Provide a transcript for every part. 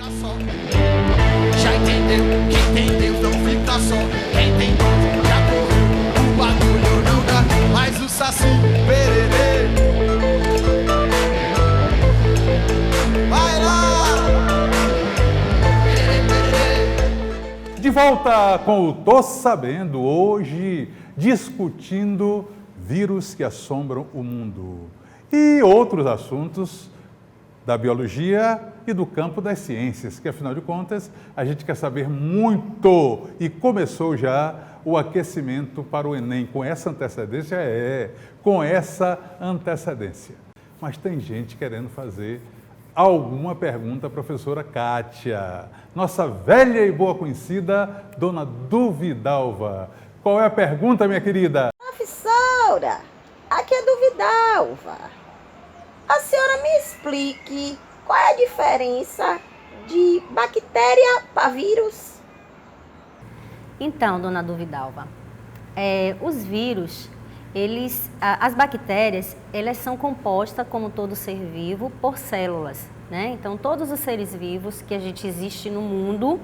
só. Já entendeu? Quem tem Deus não fica só. Quem tem Deus já correu. O bagulho não dá mais o saci pererê. Vai lá! De volta com o Tô Sabendo, hoje discutindo vírus que assombram o mundo e outros assuntos da biologia e do campo das ciências, que afinal de contas a gente quer saber muito e começou já o aquecimento para o Enem com essa antecedência, com essa antecedência. Mas tem gente querendo fazer alguma pergunta à professora Kátia, nossa velha e boa conhecida Dona Duvidalva. Qual é a pergunta, minha querida? Professora, aqui é Duvidalva. A senhora me explique qual é a diferença de bactéria para vírus? Então, Dona Duvidalva, os vírus, as bactérias, elas são compostas, como todo ser vivo, por células, né? Então, todos os seres vivos que a gente existe no mundo,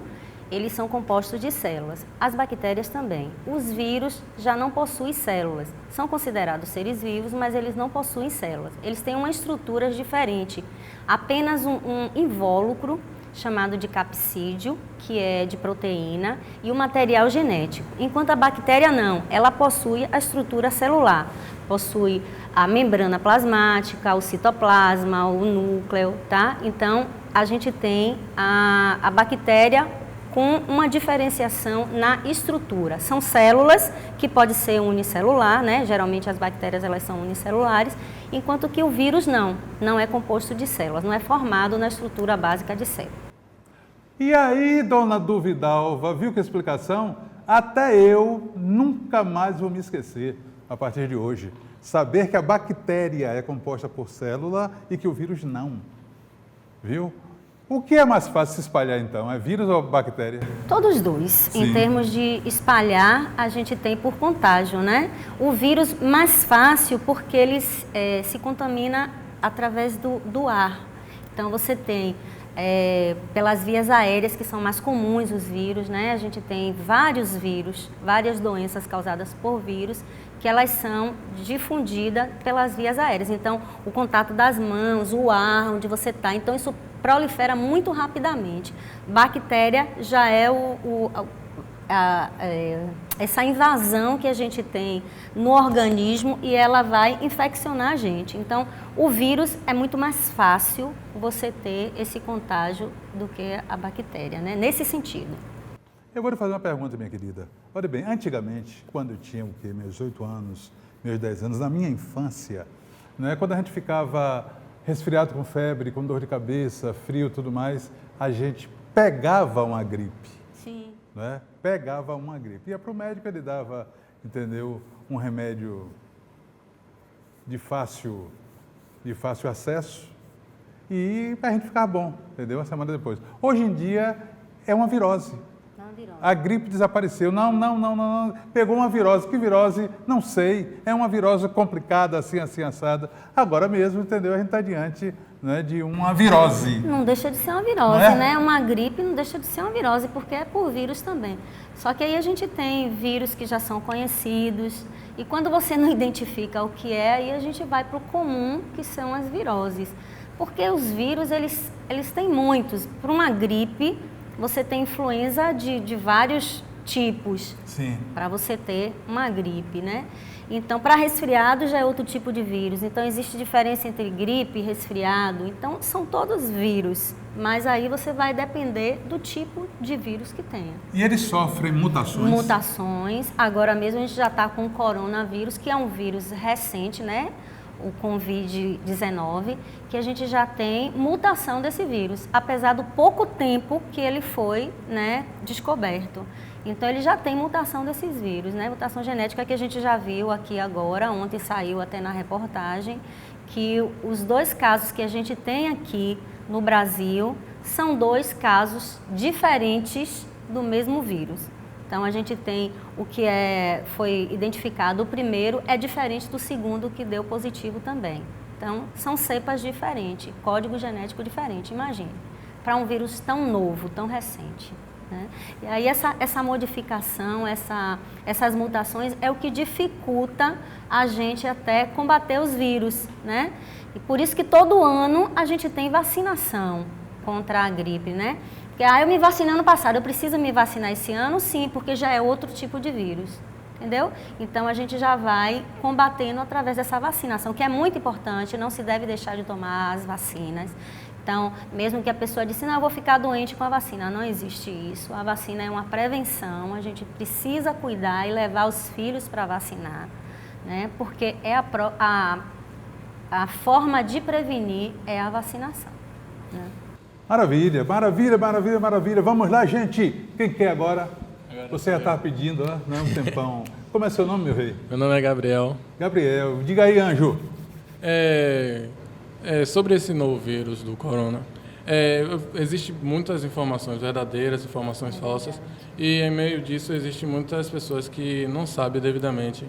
eles são compostos de células. As bactérias também. Os vírus já não possuem células. São considerados seres vivos, mas eles não possuem células. Eles têm uma estrutura diferente. Apenas um invólucro, chamado de capsídeo, que é de proteína, e o material genético. Enquanto a bactéria não, ela possui a estrutura celular. Possui a membrana plasmática, o citoplasma, o núcleo, tá? Então, a gente tem a bactéria com uma diferenciação na estrutura. São células que pode ser unicelular, né? Geralmente as bactérias elas são unicelulares, enquanto que o vírus não é composto de células, não é formado na estrutura básica de célula. E aí, Dona Duvidalva, viu que explicação? Até eu nunca mais vou me esquecer, a partir de hoje, saber que a bactéria é composta por célula e que o vírus não, viu? O que é mais fácil se espalhar, então? É vírus ou bactéria? Todos os dois. Sim. Em termos de espalhar, a gente tem por contágio, né? O vírus mais fácil porque ele se contamina através do ar. Então, você tem pelas vias aéreas, que são mais comuns os vírus, né? A gente tem vários vírus, várias doenças causadas por vírus, que elas são difundidas pelas vias aéreas. Então, o contato das mãos, o ar, onde você está. Então, isso prolifera muito rapidamente. Bactéria já é essa invasão que a gente tem no organismo e ela vai infeccionar a gente. Então, o vírus é muito mais fácil você ter esse contágio do que a bactéria, né? Nesse sentido. Eu vou lhe fazer uma pergunta, minha querida. Olha bem, antigamente, quando eu tinha meus 8 anos, meus 10 anos, na minha infância, né, quando a gente ficava resfriado com febre, com dor de cabeça, frio e tudo mais, a gente pegava uma gripe. Sim. Né? Pegava uma gripe. Ia para o médico, ele dava, entendeu, um remédio de fácil acesso e a gente ficava bom, entendeu? Uma semana depois. Hoje em dia é uma virose. A gripe desapareceu. Não. Pegou uma virose. Que virose? Não sei. É uma virose complicada, assim, assada. Agora mesmo, entendeu? A gente está diante, né, de uma virose. Não deixa de ser uma virose, né? Uma gripe não deixa de ser uma virose, porque é por vírus também. Só que aí a gente tem vírus que já são conhecidos. E quando você não identifica o que é, aí a gente vai para o comum, que são as viroses. Porque os vírus, eles têm muitos. Para uma gripe, você tem influenza de vários tipos. Sim. Para você ter uma gripe, né? Então, para resfriado já é outro tipo de vírus. Então, existe diferença entre gripe e resfriado. Então, são todos vírus. Mas aí você vai depender do tipo de vírus que tenha. E eles sofrem mutações? Mutações. Agora mesmo a gente já está com o coronavírus, que é um vírus recente, né? O Covid-19, que a gente já tem mutação desse vírus, apesar do pouco tempo que ele foi, né, descoberto. Então, ele já tem mutação desses vírus, né? Mutação genética que a gente já viu aqui agora, ontem saiu até na reportagem, que os 2 casos que a gente tem aqui no Brasil são 2 casos diferentes do mesmo vírus. Então, a gente tem o que foi identificado, o primeiro é diferente do segundo, que deu positivo também. Então, são cepas diferentes, código genético diferente, imagine. para um vírus tão novo, tão recente. Né? E aí essa modificação, essas mutações é o que dificulta a gente até combater os vírus, né? E por isso que todo ano a gente tem vacinação contra a gripe, né? Porque eu me vacinei ano passado, eu preciso me vacinar esse ano? Sim, porque já é outro tipo de vírus, entendeu? Então a gente já vai combatendo através dessa vacinação, que é muito importante, não se deve deixar de tomar as vacinas. Então, mesmo que a pessoa disse, não, eu vou ficar doente com a vacina, não existe isso. A vacina é uma prevenção, a gente precisa cuidar e levar os filhos para vacinar, né? Porque é a forma de prevenir é a vacinação, né? Maravilha, maravilha, maravilha, maravilha. Vamos lá, gente. Quem quer agora? Você já estava pedindo, né? Não é um tempão. Como é seu nome, meu rei? Meu nome é Gabriel. Gabriel. Diga aí, Anjo. Sobre esse novo vírus do corona, existem muitas informações verdadeiras, informações falsas, e em meio disso existem muitas pessoas que não sabem devidamente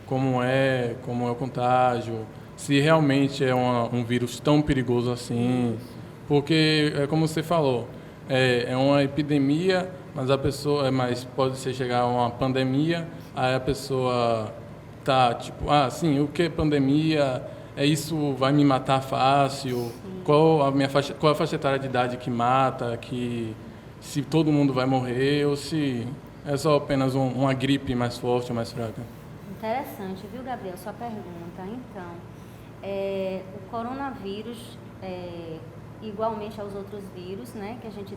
como é o contágio, se realmente é um vírus tão perigoso assim, porque, como você falou, é uma epidemia, mas pode chegar a uma pandemia, aí a pessoa tá tipo, sim, o que é pandemia? Isso vai me matar fácil? Qual a faixa etária de idade que mata? Se todo mundo vai morrer ou se é só apenas uma gripe mais forte ou mais fraca? Interessante, viu, Gabriel, sua pergunta. Então, o coronavírus, igualmente aos outros vírus, né, que a gente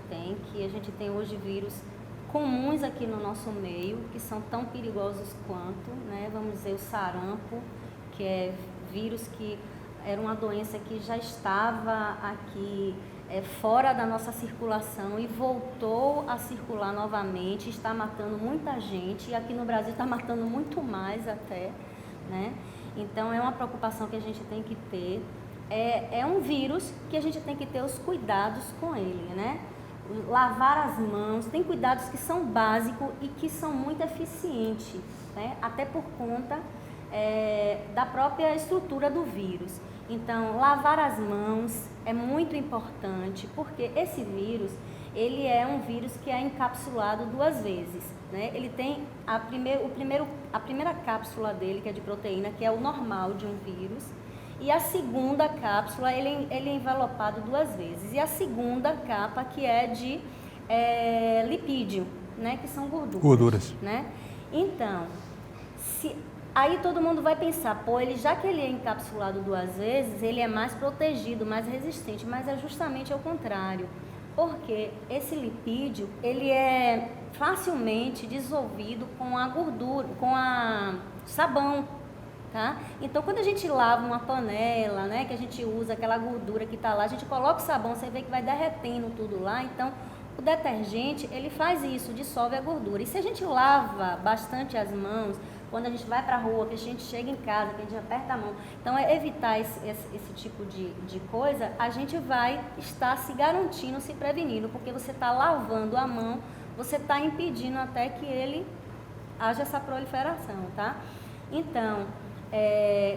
tem hoje vírus comuns aqui no nosso meio, que são tão perigosos quanto, né, vamos dizer, o sarampo, que é vírus que era uma doença que já estava aqui fora da nossa circulação e voltou a circular novamente, está matando muita gente, e aqui no Brasil está matando muito mais até, né? Então é uma preocupação que a gente tem que ter. É um vírus que a gente tem que ter os cuidados com ele, né? Lavar as mãos, tem cuidados que são básicos e que são muito eficientes, né? Até por conta da própria estrutura do vírus. Então, lavar as mãos é muito importante, porque esse vírus, ele é um vírus que é encapsulado 2 vezes, né? Ele tem a primeira cápsula dele, que é de proteína, que é o normal de um vírus, e a segunda cápsula, ele é envelopado 2 vezes, e a segunda capa, que é de lipídio, né? Que são gorduras. Né? Então, aí todo mundo vai pensar, já que ele é encapsulado 2 vezes, ele é mais protegido, mais resistente, mas é justamente ao contrário, porque esse lipídio, ele é facilmente dissolvido com a gordura, com a sabão, tá? Então, quando a gente lava uma panela, né, que a gente usa aquela gordura que está lá, a gente coloca o sabão, você vê que vai derretendo tudo lá, então o detergente, ele faz isso, dissolve a gordura. E se a gente lava bastante as mãos, quando a gente vai para a rua, que a gente chega em casa, que a gente aperta a mão, então evitar esse tipo de coisa, a gente vai estar se garantindo, se prevenindo, porque você está lavando a mão, você está impedindo até que ele haja essa proliferação, tá? Então,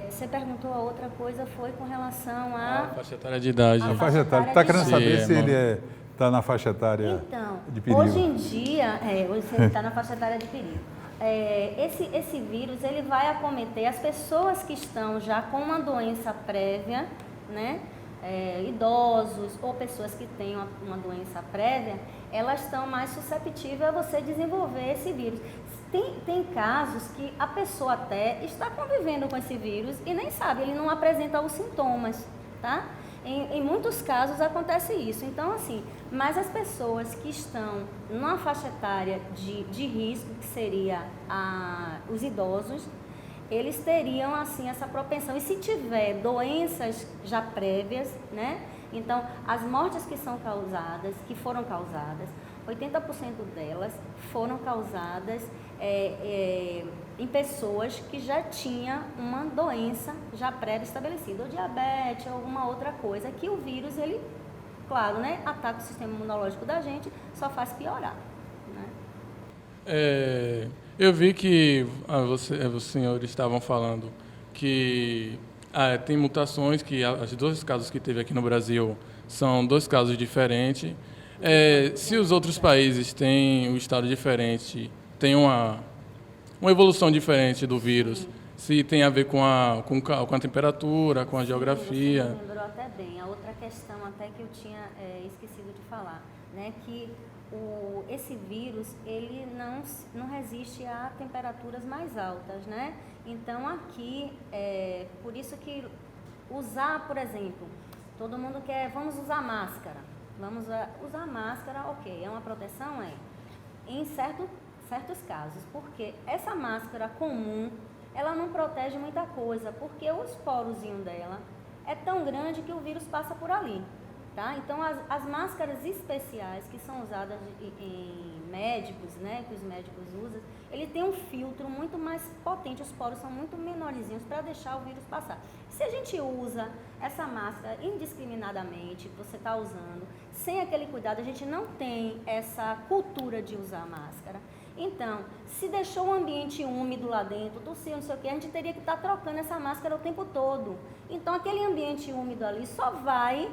você perguntou, a outra coisa foi com relação a faixa etária de idade. A faixa etária, está querendo saber se ele está na faixa etária de perigo. Hoje em dia, hoje ele está na faixa etária de perigo. Esse vírus, ele vai acometer as pessoas que estão já com uma doença prévia, né? Idosos ou pessoas que têm uma doença prévia, elas estão mais susceptíveis a você desenvolver esse vírus. Tem casos que a pessoa até está convivendo com esse vírus e nem sabe, ele não apresenta os sintomas, tá? Em muitos casos acontece isso. Então, assim, mas as pessoas que estão numa faixa etária de risco, que seria os idosos, eles teriam, assim, essa propensão. E se tiver doenças já prévias, né? Então, as mortes que foram causadas, 80% delas foram causadas em pessoas que já tinham uma doença já pré-estabelecida, ou diabetes, ou alguma outra coisa, que o vírus, ele, claro, né, ataca o sistema imunológico da gente, só faz piorar, né? Eu vi que os senhores estavam falando que tem mutações, que os 2 casos que teve aqui no Brasil São 2 casos diferentes. Se os outros países têm um estado diferente, têm uma evolução diferente do vírus, se tem a ver com a temperatura, com a geografia. Você lembrou até bem. A outra questão até que eu tinha esquecido de falar, né, que esse vírus ele não resiste a temperaturas mais altas, né? Então aqui, por isso que usar, por exemplo, todo mundo quer, vamos usar máscara. Vamos usar máscara, ok, é uma proteção? Em certos casos, porque essa máscara comum, ela não protege muita coisa, porque os porozinhos dela é tão grande que o vírus passa por ali, tá? Então, as máscaras especiais que são usadas em médicos, né, que os médicos usam, ele tem um filtro muito mais potente, os poros são muito menorzinhos para deixar o vírus passar. Se a gente usa essa máscara indiscriminadamente, você está usando, sem aquele cuidado, a gente não tem essa cultura de usar máscara. Então, se deixou o ambiente úmido lá dentro, tossiu, não sei o que, a gente teria que estar trocando essa máscara o tempo todo. Então, aquele ambiente úmido ali só vai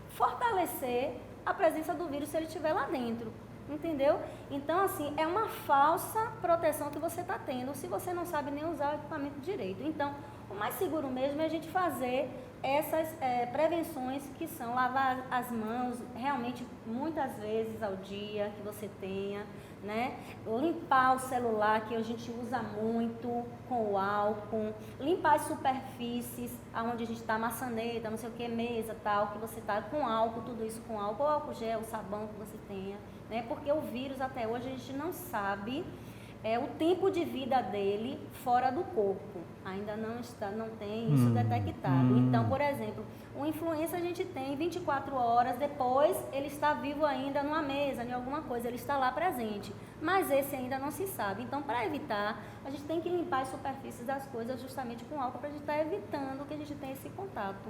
fortalecer a presença do vírus se ele estiver lá dentro, entendeu? Então, assim, é uma falsa proteção que você está tendo se você não sabe nem usar o equipamento direito. Então, o mais seguro mesmo é a gente fazer essas prevenções que são lavar as mãos realmente muitas vezes ao dia que você tenha, né? Limpar o celular, que a gente usa muito com o álcool, limpar as superfícies onde a gente está, maçaneta, não sei o que, mesa, tal, que você está com álcool, tudo isso com álcool, álcool gel, sabão que você tenha, né? Porque o vírus até hoje a gente não sabe o tempo de vida dele fora do corpo. Ainda não tem isso detectado. Então, por exemplo, uma influenza a gente tem 24 horas, depois ele está vivo ainda numa mesa, em alguma coisa, ele está lá presente. Mas esse ainda não se sabe. Então, para evitar, a gente tem que limpar as superfícies das coisas justamente com álcool, para a gente estar evitando que a gente tenha esse contato.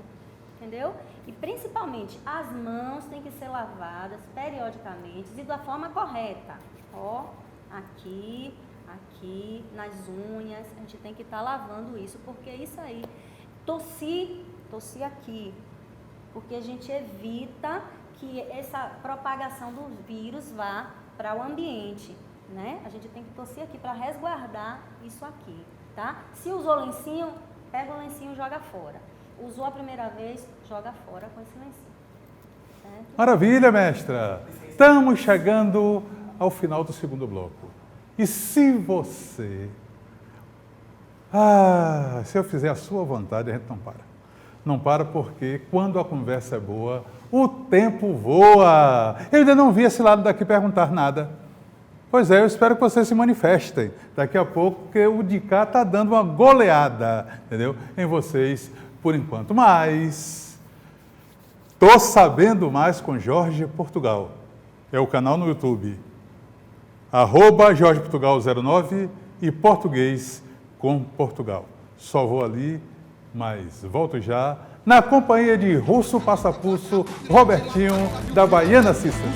Entendeu? E principalmente, as mãos têm que ser lavadas periodicamente e da forma correta. Ó, aqui, nas unhas, a gente tem que estar lavando isso, porque isso aí, tossir aqui, porque a gente evita que essa propagação do vírus vá para o ambiente, né? A gente tem que tossir aqui para resguardar isso aqui, tá? Se usou lencinho, pega o lencinho e joga fora. Usou a primeira vez, joga fora com esse lencinho. Certo? Maravilha, mestra! Estamos chegando ao final do segundo bloco. E se você... se eu fizer a sua vontade, a gente não para. Não para porque quando a conversa é boa, o tempo voa. Eu ainda não vi esse lado daqui perguntar nada. Pois é, eu espero que vocês se manifestem daqui a pouco, porque o de cá está dando uma goleada, entendeu? Em vocês, por enquanto. Mas, tô sabendo mais com Jorge Portugal. É o canal no YouTube. @JorgePortugal09 e Português com Portugal. Só vou ali, mas volto já, na companhia de Russo Passapulso, Robertinho, da Baiana Systems.